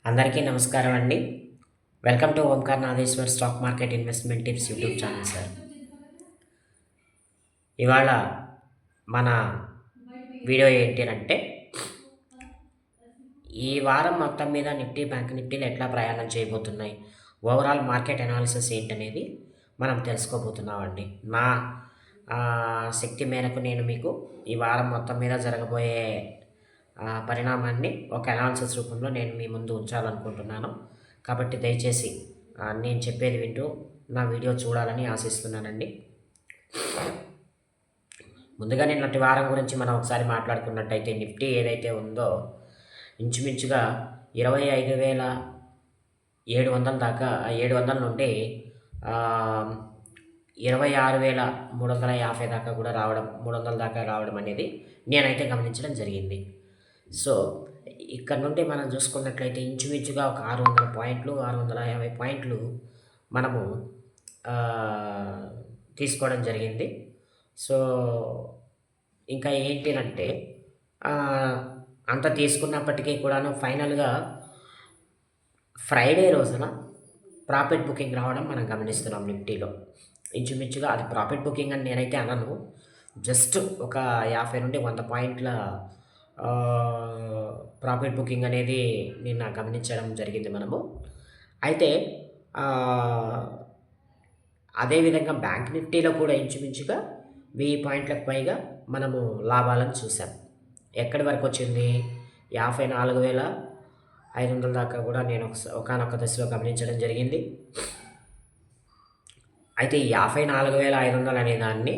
అందరికీ నమస్కారం అండి. Welcome to Omkar Nageshwar stock market investment tips YouTube channel sir. ఇవాళ మన వీడియో ఏంటి అంటే, ఈ వారం మొత్తం మీద నిఫ్టీ, బ్యాంక్ నిఫ్టీలు ఎట్లా ప్రయాణం చేయబోతున్నాయి, ఓవరాల్ మార్కెట్ అనాలిసిస్ ఏంటనేది మనం తెలుసుకోబోతున్నామండి. నా శక్తి మేరకు నేను మీకు ఈ వారం మొత్తం మీద జరగబోయే పరిణామాన్ని ఒక అనాలిసిస్ రూపంలో నేను మీ ముందు ఉంచాలనుకుంటున్నాను. కాబట్టి దయచేసి నేను చెప్పేది వింటూ నా వీడియో చూడాలని ఆశిస్తున్నానండి. ముందుగా నిన్నటి వారం గురించి మనం ఒకసారి మాట్లాడుకున్నట్టయితే, నిఫ్టీ ఏదైతే ఉందో ఇంచుమించుగా 25,700 దాకా, 700 నుండి 26,350 దాకా కూడా రావడం, 300 దాకా రావడం అనేది నేనైతే గమనించడం జరిగింది. సో ఇక్కడ నుండి మనం చూసుకున్నట్లయితే ఇంచుమించుగా ఒక 600 పాయింట్లు, 650 పాయింట్లు మనము తీసుకోవడం జరిగింది. సో ఇంకా ఏంటి అంటే, అంత తీసుకున్నప్పటికీ కూడాను ఫైనల్గా ఫ్రైడే రోజున ప్రాఫిట్ బుకింగ్ రావడం మనం గమనిస్తున్నాం నిఫ్టీలో. ఇంచుమించుగా అది ప్రాఫిట్ బుకింగ్ అని నేనైతే అనను. జస్ట్ ఒక 50 నుండి 100 పాయింట్ల ప్రాఫిట్ బుకింగ్ అనేది నిన్న గమనించడం జరిగింది మనము. అయితే అదేవిధంగా బ్యాంక్ నిఫ్టీలో కూడా ఇంచుమించుగా 1000 పాయింట్లకు పైగా మనము లాభాలను చూసాం. ఎక్కడి వరకు వచ్చింది? 54,500 దాకా కూడా నేను ఒకానొక దశలో గమనించడం జరిగింది. అయితే ఈ 54,500 అనే దాన్ని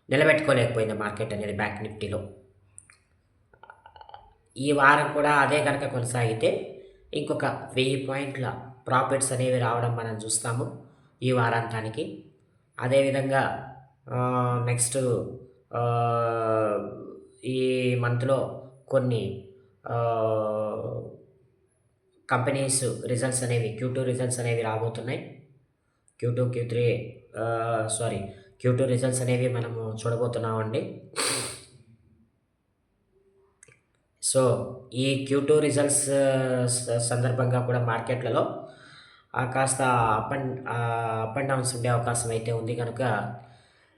నిలబెట్టుకోలేకపోయింది మార్కెట్ అనేది బ్యాంక్ నిఫ్టీలో. ఈ వారం కూడా అదే కనుక కొనసాగితే ఇంకొక 1000 పాయింట్ల ప్రాఫిట్స్ అనేవి రావడం మనం చూస్తాము ఈ వారాంతానికి. అదేవిధంగా నెక్స్ట్ ఈ మంత్లో కొన్ని కంపెనీస్ రిజల్ట్స్ అనేవి, Q2 రిజల్ట్స్ అనేవి రాబోతున్నాయి. Q2 రిజల్ట్స్ అనేవి మనము చూడబోతున్నామండి. సో ఈ Q2 రిజల్ట్స్ సందర్భంగా కూడా మార్కెట్లలో కాస్త అప్ అండ్ డౌన్స్ ఉండే అవకాశం అయితే ఉంది. కనుక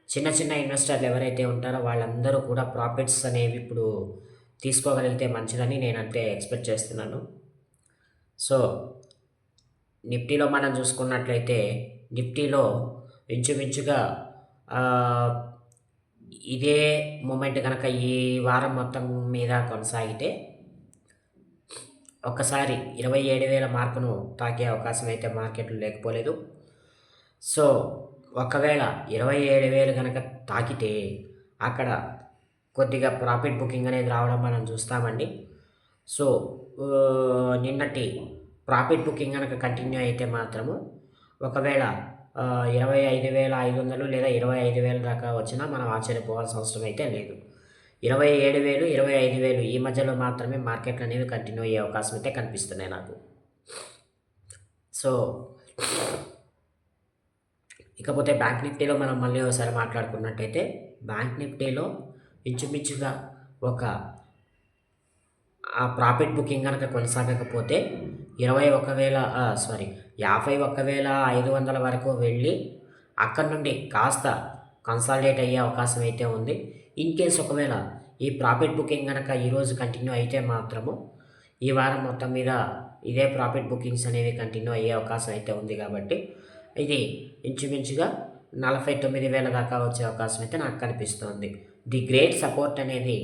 చిన్న చిన్న ఇన్వెస్టర్లు ఎవరైతే ఉంటారో వాళ్ళందరూ కూడా ప్రాఫిట్స్ అనేవి ఇప్పుడు తీసుకోగలిగితే మంచిదని నేనంటే ఎక్స్పెక్ట్ చేస్తున్నాను. సో నిఫ్టీలో మనం చూసుకున్నట్లయితే, నిఫ్టీలో ఇంచుమించుగా ఇదే మూమెంట్ కనుక ఈ వారం మొత్తం మీద కొనసాగితే ఒక్కసారి 27,000 మార్కును తాకే అవకాశం అయితే మార్కెట్లో లేకపోలేదు. సో ఒకవేళ 27,000 కనుక తాకితే అక్కడ కొద్దిగా ప్రాఫిట్ బుకింగ్ అనేది రావడం మనం చూస్తామండి. సో నిన్నటి ప్రాఫిట్ బుకింగ్ కనుక కంటిన్యూ అయితే మాత్రము ఒకవేళ 25,500 లేదా 25,000 దాకా వచ్చినా మనం ఆశ్చర్యపోవాల్సిన అవసరం అయితే లేదు. 27,000, 25,000 ఈ మధ్యలో మాత్రమే మార్కెట్లు అనేవి కంటిన్యూ అయ్యే అవకాశం అయితే కనిపిస్తున్నాయి నాకు. సో ఇకపోతే బ్యాంక్ నిఫ్టీలో మనం మళ్ళీ ఒకసారి మాట్లాడుకున్నట్టయితే, బ్యాంక్ నిఫ్టీలో ఇంచుమించుగా ఒక ప్రాఫిట్ బుకింగ్ కనుక కొనసాగకపోతే 51,500 వరకు వెళ్ళి అక్కడి నుండి కాస్త కన్సాలిడేట్ అయ్యే అవకాశం అయితే ఉంది. ఇన్ కేస్ ఒకవేళ ఈ ప్రాఫిట్ బుకింగ్ కనుక ఈరోజు కంటిన్యూ అయితే మాత్రము ఈ వారం మొత్తం మీద ఇదే ప్రాఫిట్ బుకింగ్స్ అనేవి కంటిన్యూ అయ్యే అవకాశం అయితే ఉంది. కాబట్టి ఇది ఇంచుమించుగా 49,000 దాకా వచ్చే అవకాశం అయితే నాకు కనిపిస్తోంది. ది గ్రేట్ సపోర్ట్ అనేది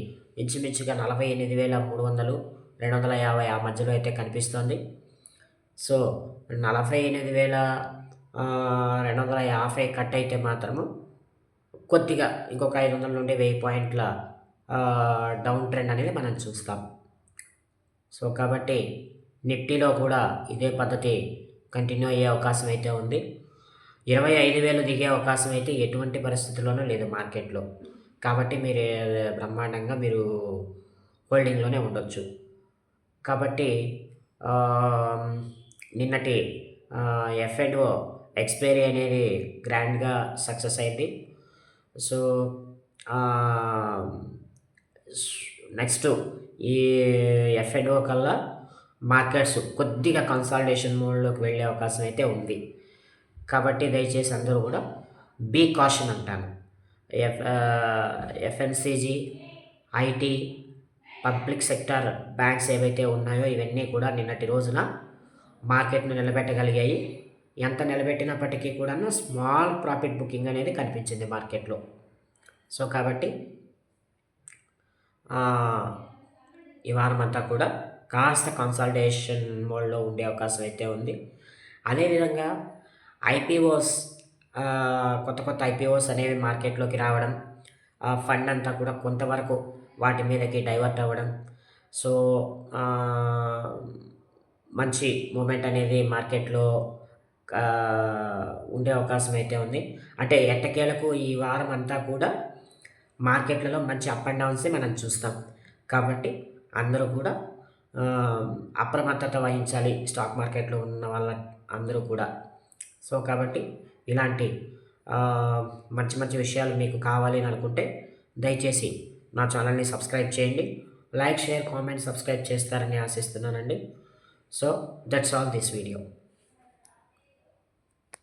ఇంచుమించుగా 48,300, 250 ఆ మధ్యలో అయితే కనిపిస్తోంది. సో 48,250 కట్ అయితే మాత్రము కొద్దిగా ఇంకొక 500 నుండి 1000 పాయింట్ల డౌన్ ట్రెండ్ అనేది మనం చూస్తాం. సో కాబట్టి నిఫ్టీలో కూడా ఇదే పద్ధతి కంటిన్యూ అయ్యే అవకాశం అయితే ఉంది. 25,000 దిగే అవకాశం అయితే ఎటువంటి పరిస్థితుల్లోనూ లేదు మార్కెట్లో. కాబట్టి మీరు బ్రహ్మాండంగా మీరు హోల్డింగ్లోనే ఉండొచ్చు. కాబట్టి నిన్నటి F&O ఎక్స్పైరీ అనేది గ్రాండ్గా సక్సెస్ అయింది. సో నెక్స్ట్ ఈ F&O కల్లా మార్కెట్స్ కొద్దిగా కన్సాలిడేషన్ మోడ్లోకి వెళ్ళే అవకాశం అయితే ఉంది. కాబట్టి దయచేసి అందరూ కూడా బీ కాషన్ అంటాను. FMCG, IT, public sector banks ఏవైతే ఉన్నాయో ఇవన్నీ కూడా నిన్నటి రోజున మార్కెట్ను నిలబెట్టగలిగాయి. ఎంత నిలబెట్టినప్పటికీ కూడాను స్మాల్ ప్రాఫిట్ బుకింగ్ అనేది కనిపించింది మార్కెట్‌లో. సో, కాబట్టి ఈ వారమంతా కూడా కాస్త కన్సాలిడేషన్ మోడ్‌లో ఉండే అవకాశం అయితే ఉంది. అదేవిధంగా ఐపీఓస్ కొత్త కొత్త ఐపీఓస్ అనేవి మార్కెట్‌లోకి రావడం, ఫండ్ అంతా కూడా కొంతవరకు వాటి మీదకి డైవర్ట్ అవ్వడం. సో, మంచి మూమెంట్ అనేది మార్కెట్‌లో ఉండే అవకాశం అయితే ఉంది. అంటే ఎట్టకేలకు ఈ వారం అంతా కూడా మార్కెట్లలో మంచి అప్ అండ్ డౌన్సే మనం చూస్తాం. కాబట్టి అందరూ కూడా అప్రమత్తత వహించాలి స్టాక్ మార్కెట్‌లో ఉన్న వాళ్ళ అందరూ కూడా. సో, కాబట్టి ఇలాంటి మంచి మంచి విషయాలు మీకు కావాలి అని అనుకుంటే దయచేసి నా ఛానల్‌ని సబ్స్క్రైబ్ చేయండి. లైక్, షేర్, కామెంట్, సబ్స్క్రైబ్ చేస్తారని ఆశిస్తున్నానండి. So, that's all this video.